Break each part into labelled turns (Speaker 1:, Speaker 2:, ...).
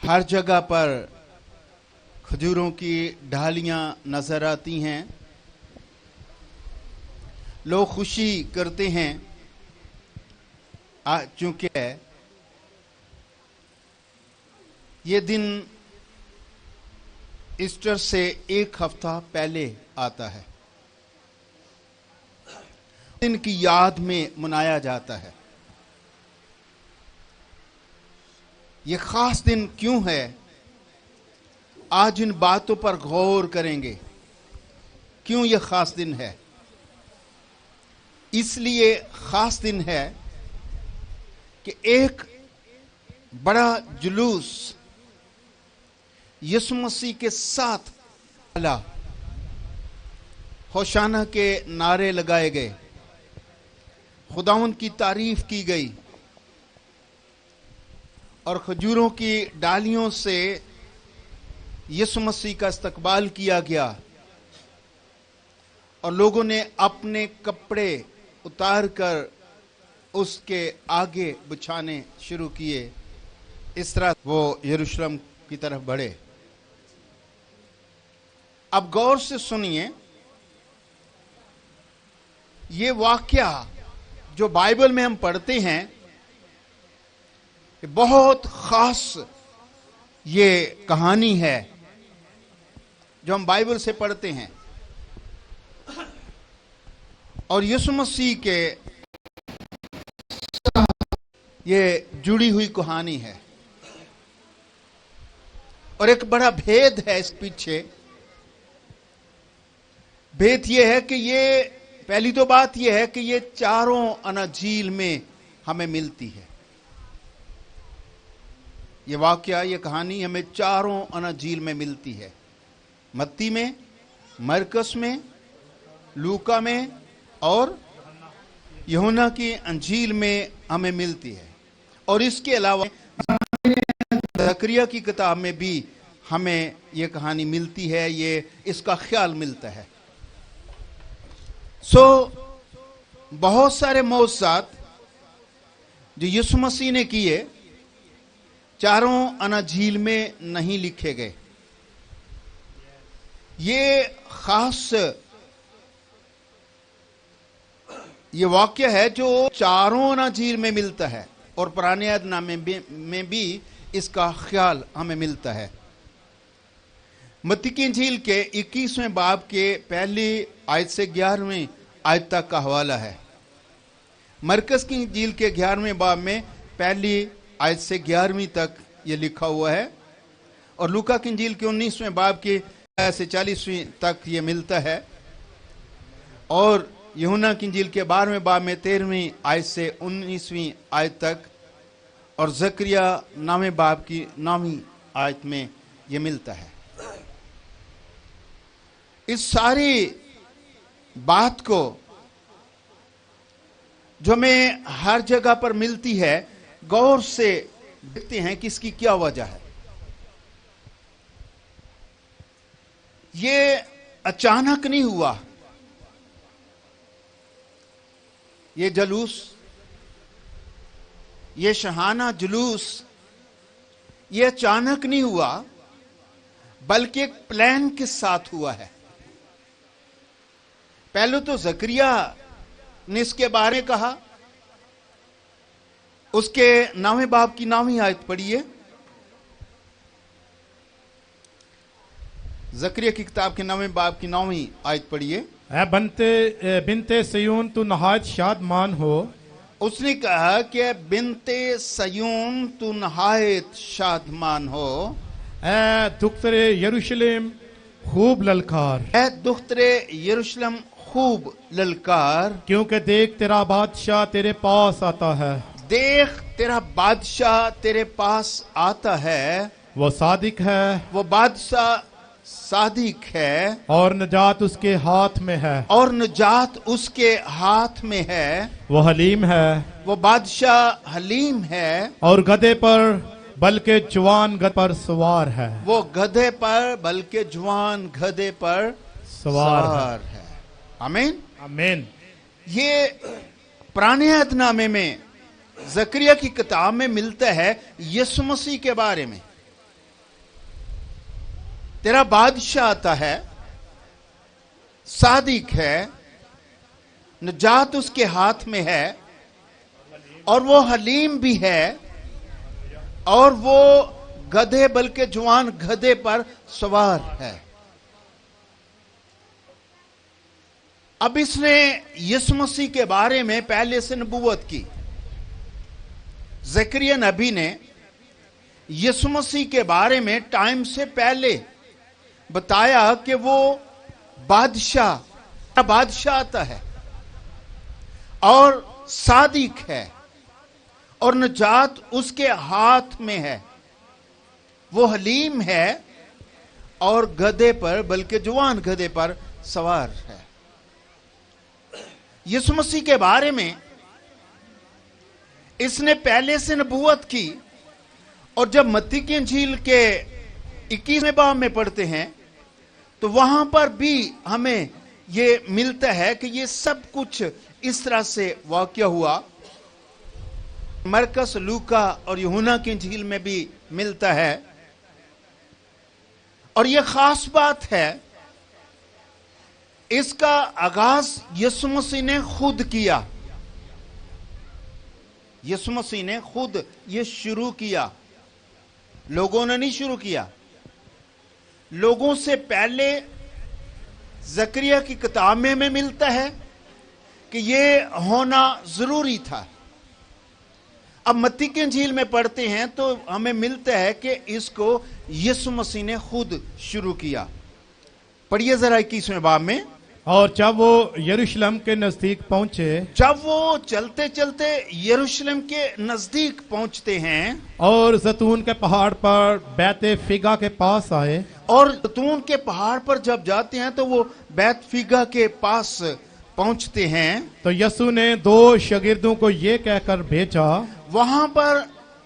Speaker 1: ہر جگہ پر کھجوروں کی ڈھالیاں نظر آتی ہیں، لوگ خوشی کرتے ہیں چونکہ یہ دن ایسٹر سے ایک ہفتہ پہلے آتا ہے، دن کی یاد میں منایا جاتا ہے۔ یہ خاص دن کیوں ہے؟ آج ان باتوں پر غور کریں گے، کیوں یہ خاص دن ہے۔ اس لیے خاص دن ہے کہ ایک بڑا جلوس یسوع مسیح کے ساتھ چلا، ہوشانہ کے نعرے لگائے گئے، خداوند کی تعریف کی گئی، اور کھجوروں کی ڈالیوں سے یسوع مسیح کا استقبال کیا گیا، اور لوگوں نے اپنے کپڑے اتار کر اس کے آگے بچھانے شروع کیے۔ اس طرح وہ یروشلم کی طرف بڑھے۔ اب غور سے سنیے، یہ واقعہ جو بائبل میں ہم پڑھتے ہیں بہت خاص یہ کہانی ہے جو ہم بائبل سے پڑھتے ہیں، اور یسوع مسیح کے یہ جڑی ہوئی کہانی ہے، اور ایک بڑا بھید ہے اس پیچھے۔ بھید یہ ہے کہ یہ پہلی تو بات یہ ہے کہ یہ چاروں اناجیل میں ہمیں ملتی ہے۔ یہ واقعہ، یہ کہانی ہمیں چاروں اناجیل میں ملتی ہے، متی میں، مرکس میں، لوکا میں اور یوحنا کی انجیل میں ہمیں ملتی ہے، اور اس کے علاوہ زکریا کی کتاب میں بھی ہمیں یہ کہانی ملتی ہے، یہ اس کا خیال ملتا ہے۔ بہت سارے معجزات جو یسوع مسیح نے کیے چاروں اناجیل میں نہیں لکھے گئے۔ یہ خاص یہ واقعہ ہے جو چاروں اناجیل میں ملتا ہے، اور پرانے عہد نامے میں بھی اس کا خیال ہمیں ملتا ہے۔ متی کی انجیل کے 21ویں باب کے پہلی آیت سے 11ویں آیت تک کا حوالہ ہے۔ مرکز کی انجیل کے 11ویں باب میں پہلی آیت سے 11ویں تک یہ لکھا ہوا ہے، اور لوکا کی انجیل کے 19ویں باب کی آیت سے 40ویں تک یہ ملتا ہے، اور یوحنا کی انجیل کے 12ویں باب میں 13ویں آیت سے 19ویں آیت تک، اور زکریا 9ویں باب کی 9ویں آیت میں یہ ملتا ہے۔ اس ساری بات کو جو ہمیں ہر جگہ پر ملتی ہے، غور سے دیکھتے ہیں کہ اس کی کیا وجہ ہے۔ یہ اچانک نہیں ہوا، یہ جلوس، یہ شاہانہ جلوس یہ اچانک نہیں ہوا، بلکہ ایک پلان کے ساتھ ہوا ہے۔ پہلے تو زکریا نے اس کے بارے میں کہا، اس کے 9ویں باب کی 9ویں آیت پڑھیے، زکریا کی کتاب کے 9ویں باب کی 9ویں آیت پڑھیے۔
Speaker 2: اے بنتے سیون تو نہایت شادمان ہو۔
Speaker 1: اس نے کہا کہ بنتے سیون تو نہایت شادمان ہو،
Speaker 2: اے دختر یروشلم خوب للکار،
Speaker 1: اے دختر یروشلم خوب للکار،
Speaker 2: کیونکہ دیکھ تیرا بادشاہ تیرے پاس آتا ہے،
Speaker 1: دیکھ تیرا بادشاہ تیرے پاس آتا ہے،
Speaker 2: وہ صادق ہے
Speaker 1: وہ بادشاہ صادق ہے،
Speaker 2: اور نجات اس کے ہاتھ میں ہے،
Speaker 1: اور نجات اس کے ہاتھ میں ہے،
Speaker 2: وہ حلیم ہے
Speaker 1: وہ بادشاہ حلیم ہے،
Speaker 2: اور گدھے پر بلکہ جوان گدھے پر سوار ہے،
Speaker 1: وہ گدھے پر بلکہ جوان گدھے پر سوار ہے۔ آمین
Speaker 2: آمین۔
Speaker 1: یہ پرانے عہد نامے میں زکریا کی کتاب میں ملتا ہے یسوع مسیح کے بارے میں، تیرا بادشاہ آتا ہے، صادق ہے، نجات اس کے ہاتھ میں ہے، اور وہ حلیم بھی ہے، اور وہ گدھے بلکہ جوان گدھے پر سوار ہے۔ اب اس نے یسوع مسیح کے بارے میں پہلے سے نبوت کی۔ زکریا نبی نے یسوع مسیح کے بارے میں ٹائم سے پہلے بتایا کہ وہ بادشاہ آتا ہے اور صادق ہے اور نجات اس کے ہاتھ میں ہے، وہ حلیم ہے اور گدھے پر بلکہ جوان گدھے پر سوار ہے۔ یسوع مسیح کے بارے میں اس نے پہلے سے نبوت کی، اور جب متی کی انجیل کے 21ویں باب میں پڑھتے ہیں تو وہاں پر بھی ہمیں یہ ملتا ہے کہ یہ سب کچھ اس طرح سے واقع ہوا۔ مرکس، لوکا اور یوحنا کی انجیل میں بھی ملتا ہے، اور یہ خاص بات ہے، اس کا آغاز یسوع مسیح نے خود کیا۔ یسوع مسیح نے خود یہ شروع کیا، لوگوں نے نہیں شروع کیا۔ لوگوں سے پہلے زکریا کی کتاب میں ملتا ہے کہ یہ ہونا ضروری تھا۔ اب متی کی انجیل میں پڑھتے ہیں تو ہمیں ملتا ہے کہ اس کو یسوع مسیح نے خود شروع کیا۔ پڑھیے ذرا 21ویں باب میں۔
Speaker 2: اور جب وہ یروشلم کے نزدیک پہنچے،
Speaker 1: جب وہ چلتے چلتے یروشلم کے نزدیک پہنچتے ہیں
Speaker 2: اور زیتون کے پہاڑ پر بیت فیگا کے پاس آئے،
Speaker 1: اور زیتون کے پہاڑ پر جب جاتے ہیں تو وہ بیت فیگا کے پاس پہنچتے ہیں،
Speaker 2: تو یسوع نے 2 شاگردوں کو یہ کہہ کر بھیجا۔
Speaker 1: وہاں پر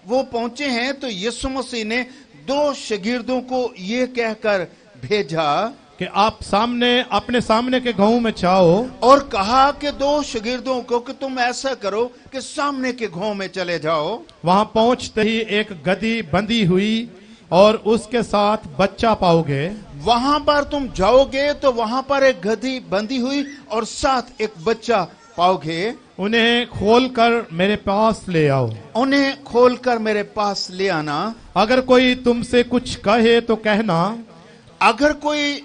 Speaker 1: وہ پہنچے ہیں تو یسوع مسیح نے 2 شاگردوں کو یہ کہہ کر بھیجا
Speaker 2: کہ آپ اپنے سامنے کے گاؤں میں جاؤ،
Speaker 1: اور کہا کہ 2 شاگردوں کو کہ تم ایسا کرو کہ سامنے کے گاؤں میں چلے جاؤ۔
Speaker 2: وہاں پہنچتے ہی ایک گدھی بندھی ہوئی اور اس کے ساتھ بچہ پاؤ گے۔
Speaker 1: وہاں پر تم جاؤ گے تو وہاں پر ایک گدھی بندھی ہوئی اور ساتھ ایک بچہ پاؤ گے،
Speaker 2: انہیں کھول کر میرے پاس لے آؤ۔
Speaker 1: انہیں کھول کر میرے پاس لے آنا۔
Speaker 2: اگر کوئی تم سے کچھ کہے تو کہنا،
Speaker 1: اگر کوئی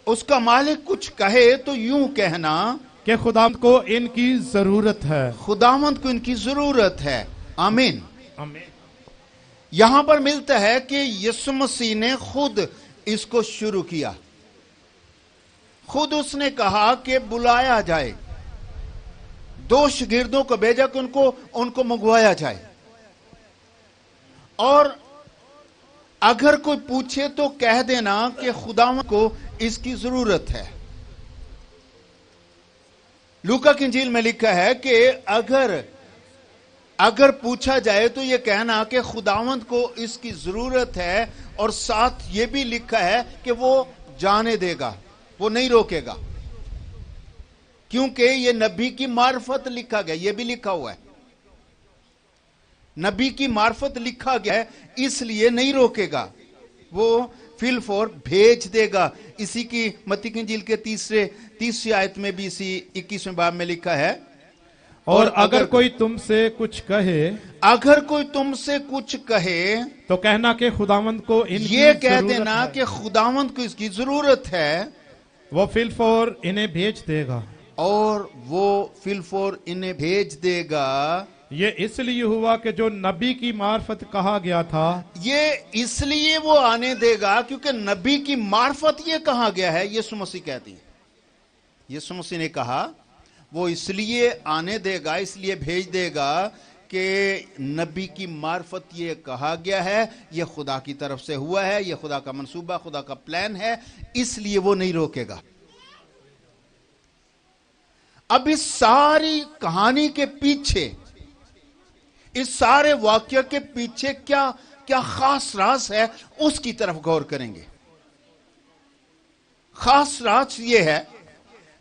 Speaker 1: اس کا مالک کچھ کہے تو یوں کہنا
Speaker 2: کہ خدا کو ان کی ضرورت ہے۔
Speaker 1: خداوند کو ان کی ضرورت ہے۔ آمین۔ یہاں پر ملتا ہے کہ یسوع مسیح نے خود اس کو شروع کیا، خود اس نے کہا کہ بلایا جائے، 2 شاگردوں کو بھیجا کہ ان کو منگوایا جائے، اور اگر کوئی پوچھے تو کہہ دینا کہ خداوند کو اس کی ضرورت ہے۔ لوکا کی انجیل میں لکھا ہے کہ اگر پوچھا جائے تو یہ کہنا کہ خداوند کو اس کی ضرورت ہے، اور ساتھ یہ بھی لکھا ہے کہ وہ جانے دے گا، وہ نہیں روکے گا، کیونکہ یہ نبی کی معرفت لکھا گیا، یہ بھی لکھا ہوا ہے، نبی کی معرفت لکھا گیا ہے، اس لیے نہیں روکے گا، وہ فی الفور بھیج دے گا۔ اسی کی متی کی انجیل کے 30 آیت میں بھی اسی 21ویں باب میں لکھا ہے،
Speaker 2: اور اگر کوئی تم سے کچھ کہے،
Speaker 1: اگر کوئی تم سے کچھ کہے
Speaker 2: تو کہنا کہ خداوند کو ان کی
Speaker 1: یہ کہہ
Speaker 2: ضرورت
Speaker 1: دینا
Speaker 2: ہے،
Speaker 1: کہ خداوند کو اس کی ضرورت ہے،
Speaker 2: وہ فی الفور انہیں بھیج دے گا۔
Speaker 1: اور وہ فی الفور انہیں بھیج دے گا۔
Speaker 2: یہ اس لیے ہوا کہ جو نبی کی معرفت کہا گیا تھا،
Speaker 1: یہ اس لیے وہ آنے دے گا کیونکہ نبی کی معرفت یہ کہا گیا ہے، یسوع مسیح کہتی ہے، یسوع مسیح نے کہا وہ اس لیے آنے دے گا، اس لیے بھیج دے گا کہ نبی کی معرفت یہ کہا گیا ہے، یہ خدا کی طرف سے ہوا ہے، یہ خدا کا منصوبہ، خدا کا پلان ہے، اس لیے وہ نہیں روکے گا۔ اب اس ساری کہانی کے پیچھے، اس سارے واقعہ کے پیچھے کیا خاص راز ہے، اس کی طرف غور کریں گے۔ خاص راز یہ ہے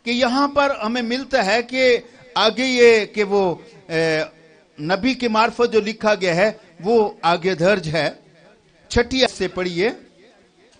Speaker 1: کہ یہاں پر ہمیں ملتا ہے کہ آگے یہ کہ وہ نبی کی معرفت جو لکھا گیا ہے وہ آگے درج ہے۔ 6 آیت سے پڑھیے۔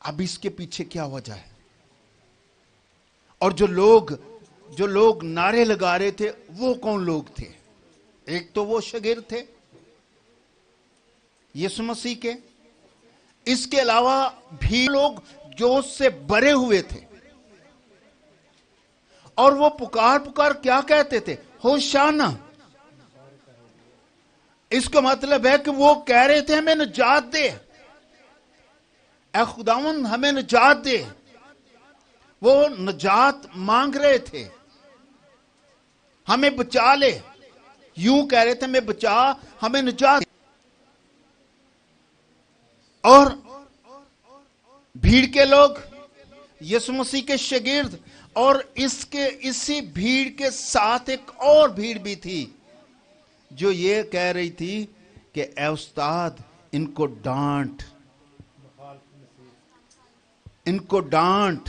Speaker 1: اب اس کے پیچھے کیا وجہ ہے؟ اور جو لوگ نعرے لگا رہے تھے وہ کون لوگ تھے؟ ایک تو وہ شاگرد تھے یسوع مسیح کے، اس کے علاوہ بھی لوگ جو اس سے بھرے ہوئے تھے، اور وہ پکار کیا کہتے تھے؟ ہوشانہ۔ اس کا مطلب ہے کہ وہ کہہ رہے تھے ہمیں نجات دے، اے خداوند ہمیں نجات دے۔ وہ نجات مانگ رہے تھے، ہمیں بچا لے، یوں کہہ رہے تھے ہمیں بچا، ہمیں نجات دے۔ اور بھیڑ کے لوگ، یسوع مسیح کے شاگرد، اور اسی بھیڑ کے ساتھ ایک اور بھیڑ بھی تھی جو یہ کہہ رہی تھی کہ اے استاد ان کو ڈانٹ، ان کو ڈانٹ۔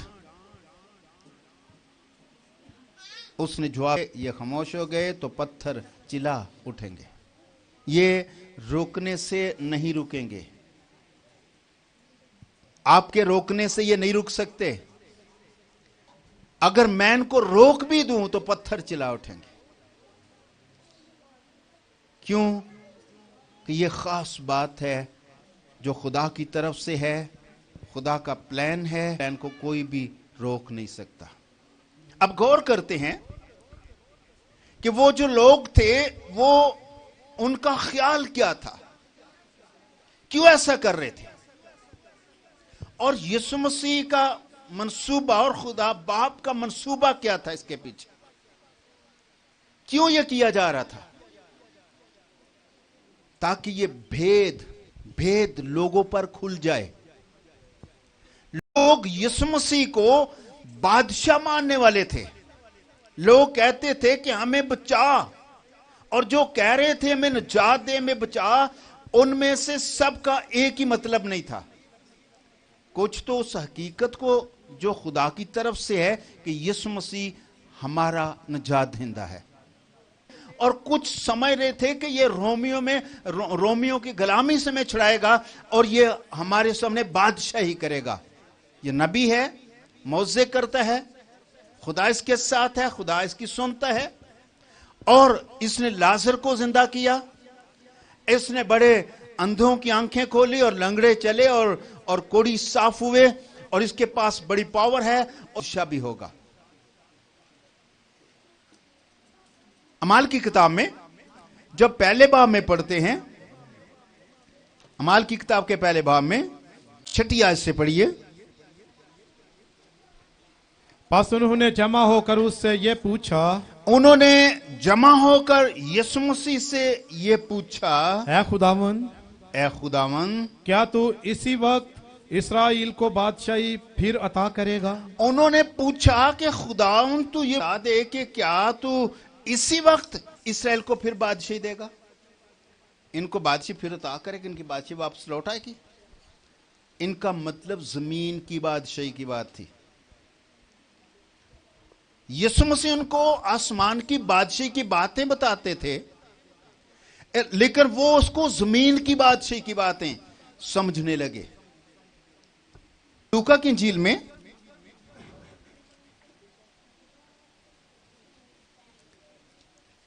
Speaker 1: اس نے جواب، یہ خاموش ہو گئے تو پتھر چلا اٹھیں گے، یہ روکنے سے نہیں رکیں گے، آپ کے روکنے سے یہ نہیں رک سکتے، اگر میں ان کو روک بھی دوں تو پتھر چلا اٹھیں گے۔ کیوں؟ کہ یہ خاص بات ہے جو خدا کی طرف سے ہے، خدا کا پلان ہے، پلان کو کوئی بھی روک نہیں سکتا۔ اب غور کرتے ہیں کہ وہ جو لوگ تھے وہ ان کا خیال کیا تھا، کیوں ایسا کر رہے تھے، اور یسوع مسیح کا منصوبہ اور خدا باپ کا منصوبہ کیا تھا اس کے پیچھے، کیوں یہ کیا جا رہا تھا؟ تاکہ یہ بھید لوگوں پر کھل جائے۔ لوگ یسوع مسیح کو بادشاہ ماننے والے تھے، لوگ کہتے تھے کہ ہمیں بچا، اور جو کہہ رہے تھے ہمیں نجات دے، ہمیں بچا، ان میں سے سب کا ایک ہی مطلب نہیں تھا۔ کچھ تو اس حقیقت کو جو خدا کی طرف سے ہے کہ یسوع مسیح ہمارا نجات دہندہ ہے، اور کچھ سمجھ رہے تھے کہ یہ رومیوں کی غلامی سے میں چھڑائے گا، اور یہ ہمارے سامنے بادشاہی کرے گا، یہ نبی ہے، معجزے کرتا ہے، خدا اس کے ساتھ ہے، خدا اس کی سنتا ہے، اور اس نے لازر کو زندہ کیا، اس نے بڑے اندھوں کی آنکھیں کھولی اور لنگڑے چلے اور کوڑی صاف ہوئے، اور اس کے پاس بڑی پاور ہے، اور شاہ بھی ہوگا۔ اعمال کی کتاب میں جب پہلے باب میں پڑھتے ہیں، اعمال کی کتاب کے پہلے باب میں 6 آیت سے پڑھیے۔
Speaker 2: پس انہوں نے جمع ہو کر اس سے یہ پوچھا،
Speaker 1: انہوں نے جمع ہو کر یسوع مسیح سے یہ پوچھا،
Speaker 2: اے خداوند،
Speaker 1: اے خداوند،
Speaker 2: کیا تو اسی وقت اسرائیل کو بادشاہی پھر عطا کرے گا؟
Speaker 1: انہوں نے پوچھا کہ خداوند تو یہ بتا دے کہ کیا تو اسی وقت اسرائیل کو پھر بادشاہی دے گا، ان کو بادشاہی پھر عطا کرے گا، ان کی بادشاہی واپس لوٹ آئے گی۔ ان کا مطلب زمین کی بادشاہی کی بات تھی۔ یسوع مسیح ان کو آسمان کی بادشاہی کی باتیں بتاتے تھے، لیکن وہ اس کو زمین کی بادشاہی کی باتیں سمجھنے لگے۔ لوکا کی انجیل میں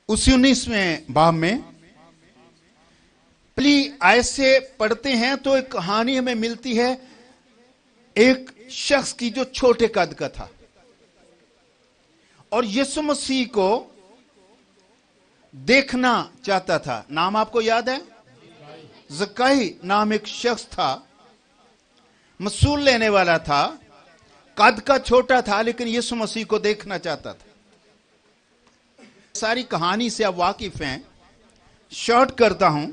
Speaker 1: اسی 19ویں باب میں پہلی آیت سے پڑھتے ہیں تو ایک کہانی ہمیں ملتی ہے ایک شخص کی جو چھوٹے قد کا تھا، اور یسوع مسیح کو دیکھنا چاہتا تھا۔ نام آپ کو یاد ہے؟ زکائی نام ایک شخص تھا، مسول لینے والا تھا، قد کا چھوٹا تھا، لیکن یسوع مسیح کو دیکھنا چاہتا تھا۔ ساری کہانی سے آپ واقف ہیں، شارٹ کرتا ہوں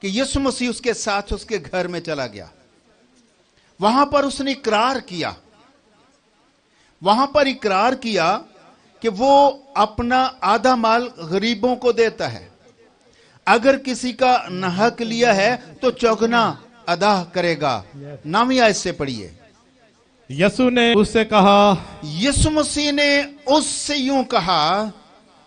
Speaker 1: کہ یسوع مسیح اس کے ساتھ اس کے گھر میں چلا گیا، وہاں پر اس نے اقرار کیا کہ وہ اپنا آدھا مال غریبوں کو دیتا ہے، اگر کسی کا نحق لیا ہے تو چوگنا ادا کرے گا۔ 9ویں آیت سے پڑھیے۔
Speaker 2: یسوع نے اس سے کہا،
Speaker 1: یسوع مسیح نے اس سے یوں کہا،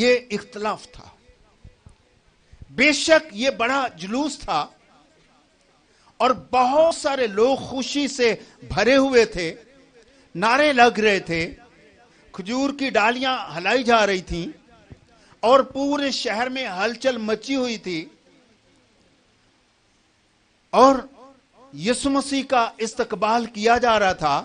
Speaker 1: یہ اختلاف تھا. بے شک یہ بڑا جلوس تھا اور بہت سارے لوگ خوشی سے بھرے ہوئے تھے، نعرے لگ رہے تھے، کھجور کی ڈالیاں ہلائی جا رہی تھیں اور پورے شہر میں ہلچل مچی ہوئی تھی، اور یسوع مسیح کا استقبال کیا جا رہا تھا.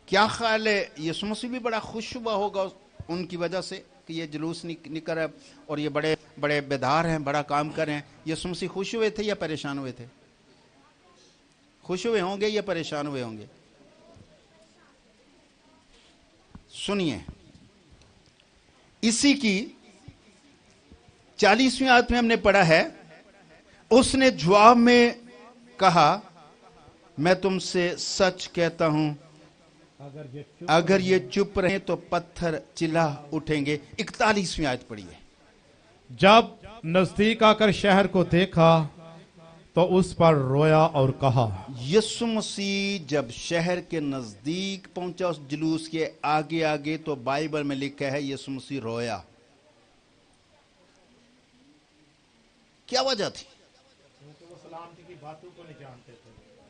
Speaker 1: کیا خیال ہے یسوع مسیح بھی بڑا خوش ہوا ہوگا ان کی وجہ سے کہ یہ جلوس نکل رہا ہے اور یہ بڑے بڑے بیدار ہیں، بڑا کام کر رہے ہیں. یسوع مسیح خوش ہوئے تھے یا پریشان ہوئے تھے؟ خوش ہوئے ہوں گے یا پریشان ہوئے ہوں گے؟ سنیے، اسی کی 40ویں آیت میں ہم نے پڑھا ہے، اس نے جواب میں کہا، میں تم سے سچ کہتا ہوں اگر یہ چپ رہیں تو پتھر چلا اٹھیں گے. 41ویں آیت پڑھیے.
Speaker 2: جب نزدیک آ کر شہر کو دیکھا تو اس پر رویا اور کہا.
Speaker 1: یسوع مسیح جب شہر کے نزدیک پہنچا اس جلوس کے آگے آگے، تو بائبل میں لکھا ہے یسوع مسیح رویا. کیا وجہ تھی؟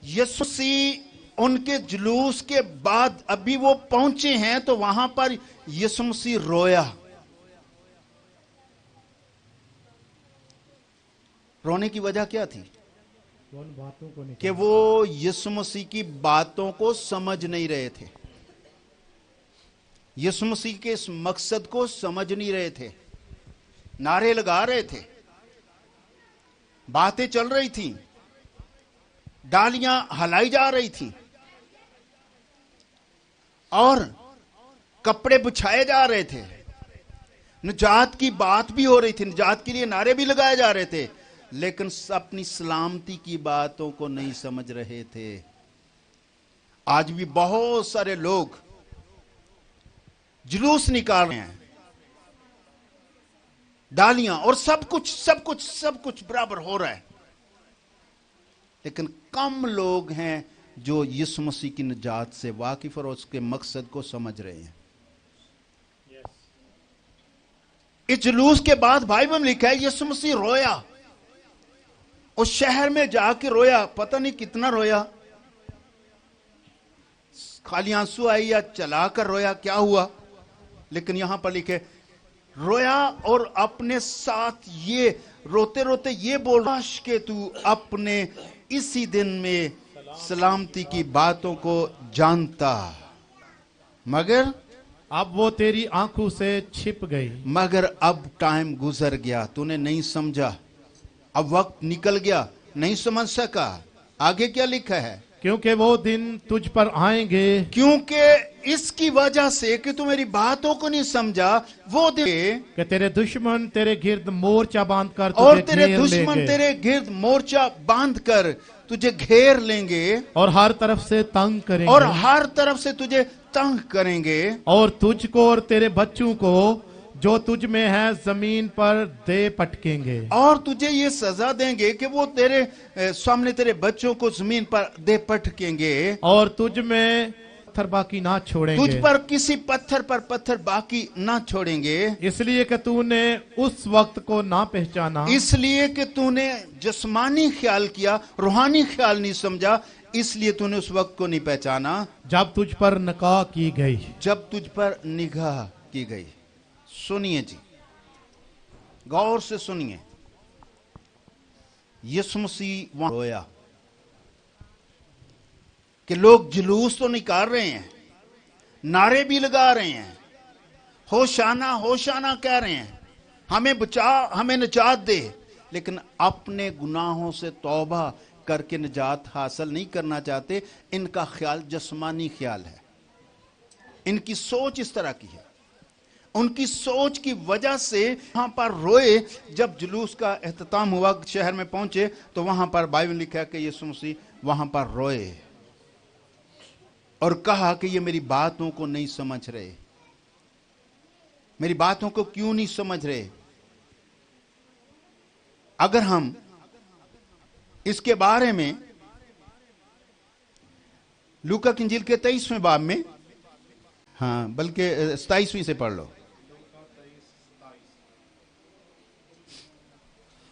Speaker 1: یسوع مسیح ان کے جلوس کے بعد ابھی وہ پہنچے ہیں تو وہاں پر یسوع مسیح رویا. رونے کی وجہ کیا تھی؟ کہ وہ یسوع مسیح کی باتوں کو سمجھ نہیں رہے تھے، یسوع مسیح کے اس مقصد کو سمجھ نہیں رہے تھے. نعرے لگا رہے تھے، باتیں چل رہی تھیں، ڈالیاں ہلائی جا رہی تھیں اور کپڑے بچھائے جا رہے تھے، نجات کی بات بھی ہو رہی تھی، نجات کے لیے نعرے بھی لگائے جا رہے تھے، لیکن اپنی سلامتی کی باتوں کو نہیں سمجھ رہے تھے. آج بھی بہت سارے لوگ جلوس نکال رہے ہیں، ڈالیاں اور سب کچھ برابر ہو رہا ہے، لیکن کم لوگ ہیں جو یسوع مسیح کی نجات سے واقف اور اس کے مقصد کو سمجھ رہے ہیں. اس جلوس کے بعد بائبل میں لکھا ہے یسوع مسیح رویا، اس شہر میں جا کے رویا. پتہ نہیں کتنا رویا، خالی آنسو آئی یا چلا کر رویا، کیا ہوا، لیکن یہاں پر لکھے رویا اور اپنے ساتھ یہ روتے روتے یہ بول رہا کہ تو اپنے اسی دن میں سلامتی کی باتوں کو جانتا، مگر
Speaker 2: اب وہ تیری آنکھوں سے چھپ گئی.
Speaker 1: مگر اب ٹائم گزر گیا، تو نے نہیں سمجھا، اب وقت نکل گیا، نہیں سمجھ سکا. آگے کیا لکھا ہے؟
Speaker 2: کیونکہ وہ دن تجھ پر آئیں گے.
Speaker 1: کیونکہ اس کی وجہ سے کہ تو میری باتوں کو نہیں سمجھا، وہ دن
Speaker 2: کہ تیرے دشمن تیرے گرد مورچہ باندھ کر
Speaker 1: اور
Speaker 2: تجھے
Speaker 1: تیرے
Speaker 2: گھیر لیں
Speaker 1: دشمن
Speaker 2: گے
Speaker 1: تیرے گرد مورچہ باندھ کر تجھے گھیر لیں گے
Speaker 2: اور ہر طرف سے تنگ کریں
Speaker 1: اور
Speaker 2: گے
Speaker 1: ہر طرف سے تجھے تنگ کریں گے،
Speaker 2: اور تجھ کو اور تیرے بچوں کو جو تجھ میں ہے زمین پر دے پٹکیں گے.
Speaker 1: اور تجھے یہ سزا دیں گے کہ وہ تیرے سامنے تیرے بچوں کو زمین پر دے پٹکیں گے،
Speaker 2: اور تجھ میں پتھر باقی نہ چھوڑیں
Speaker 1: تجھ
Speaker 2: گے.
Speaker 1: پر کسی پتھر پر پتھر باقی نہ چھوڑیں گے،
Speaker 2: اس لیے کہ تو نے اس وقت کو نہ پہچانا
Speaker 1: اس لیے کہ تو نے جسمانی خیال کیا، روحانی خیال نہیں سمجھا، اس لیے تو نے اس وقت کو نہیں پہچانا
Speaker 2: جب تجھ پر نکاح کی گئی.
Speaker 1: جب تجھ پر نگاہ کی گئی. سنیے جی، غور سے سنیے، یسوع مسیح وہاں رویا کہ لوگ جلوس تو نکال رہے ہیں، نعرے بھی لگا رہے ہیں، ہوشانہ ہوشانہ کہہ رہے ہیں، ہمیں بچا، ہمیں نجات دے، لیکن اپنے گناہوں سے توبہ کر کے نجات حاصل نہیں کرنا چاہتے. ان کا خیال جسمانی خیال ہے، ان کی سوچ اس طرح کی ہے. ان کی سوچ کی وجہ سے وہاں پر روئے. جب جلوس کا اختتام ہوا، شہر میں پہنچے تو وہاں پر بائبل لکھا ہے کہ یسوع مسیح وہاں پر روئے اور کہا کہ یہ میری باتوں کو نہیں سمجھ رہے، میری باتوں کو کیوں نہیں سمجھ رہے. اگر ہم اس کے بارے میں لوکا کی انجیل کے 23ویں باب میں، ہاں بلکہ 27ویں سے پڑھ لو،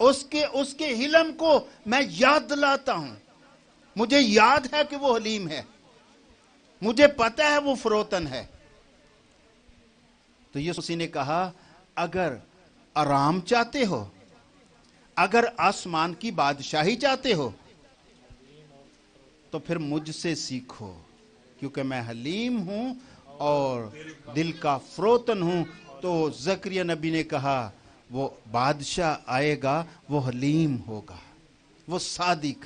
Speaker 1: اس کے حلم کو میں یاد دلاتا ہوں. مجھے یاد ہے کہ وہ حلیم ہے, مجھے پتا ہے وہ فروتن ہے. تو یسوع مسیح نے کہا اگر آرام چاہتے ہو, اگر آسمان کی بادشاہی چاہتے ہو, تو پھر مجھ سے سیکھو, کیونکہ میں حلیم ہوں اور دل کا فروتن ہوں. تو زکریا نبی نے کہا وہ بادشاہ آئے گا, وہ حلیم ہوگا, وہ صادق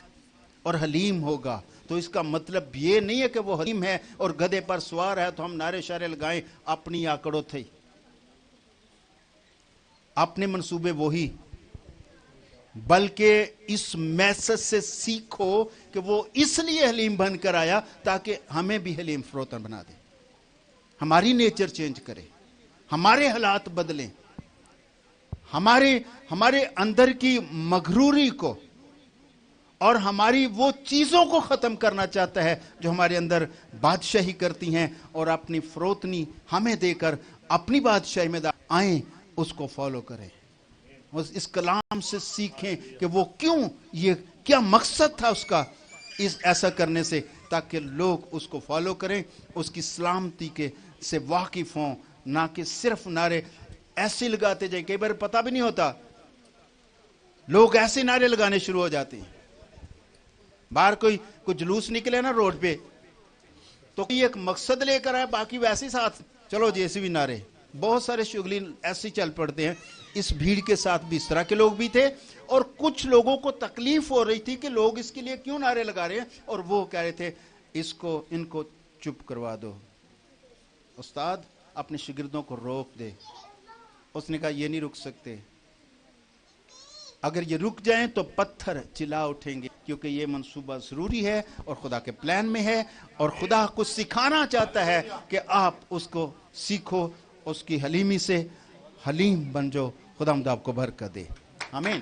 Speaker 1: اور حلیم ہوگا. تو اس کا مطلب یہ نہیں ہے کہ وہ حلیم ہے اور گدھے پر سوار ہے تو ہم نعرے شعرے لگائیں اپنی آکڑوں تھے, اپنے منصوبے وہی, بلکہ اس میسج سے سیکھو کہ وہ اس لیے حلیم بن کر آیا تاکہ ہمیں بھی حلیم فروتن بنا دے, ہماری نیچر چینج کرے, ہمارے حالات بدلیں, ہمارے اندر کی مغروری کو اور ہماری وہ چیزوں کو ختم کرنا چاہتا ہے جو ہمارے اندر بادشاہی کرتی ہیں, اور اپنی فروتنی ہمیں دے کر اپنی بادشاہی میں آئیں, اس کو فالو کریں, اس کلام سے سیکھیں کہ وہ کیوں, یہ کیا مقصد تھا اس کا ایسا کرنے سے, تاکہ لوگ اس کو فالو کریں, اس کی سلامتی کے سے واقف ہوں, نہ کہ صرف نعرے ایسے لگاتے جائیں. کئی بار پتہ بھی نہیں ہوتا, لوگ ایسے نعرے لگانے شروع ہو جاتے ہیں. باہر کوئی جلوس نکلے نا روڈ پہ, تو کوئی ایک مقصد لے کر آئے, باقی ویسے ساتھ چلو جیسے بھی نعرے. بہت سارے شغلین ایسے چل پڑتے ہیں. اس بھیڑ کے ساتھ بھی اس طرح کے لوگ بھی تھے, اور کچھ لوگوں کو تکلیف ہو رہی تھی کہ لوگ اس کے لیے کیوں نعرے لگا رہے ہیں, اور وہ کہہ رہے تھے ان کو چپ کروا دو. استاد اپنے شاگردوں کو روک دے. اس نے کہا یہ نہیں رک سکتے, اگر یہ رک جائیں تو پتھر چلا اٹھیں گے, کیونکہ یہ منصوبہ ضروری ہے اور خدا کے پلان میں ہے, اور خدا کو سکھانا چاہتا ہے کہ آپ اس کو سیکھو, اس کی حلیمی سے حلیم بن جاؤ. خدا آپ کو برکت دے. آمین.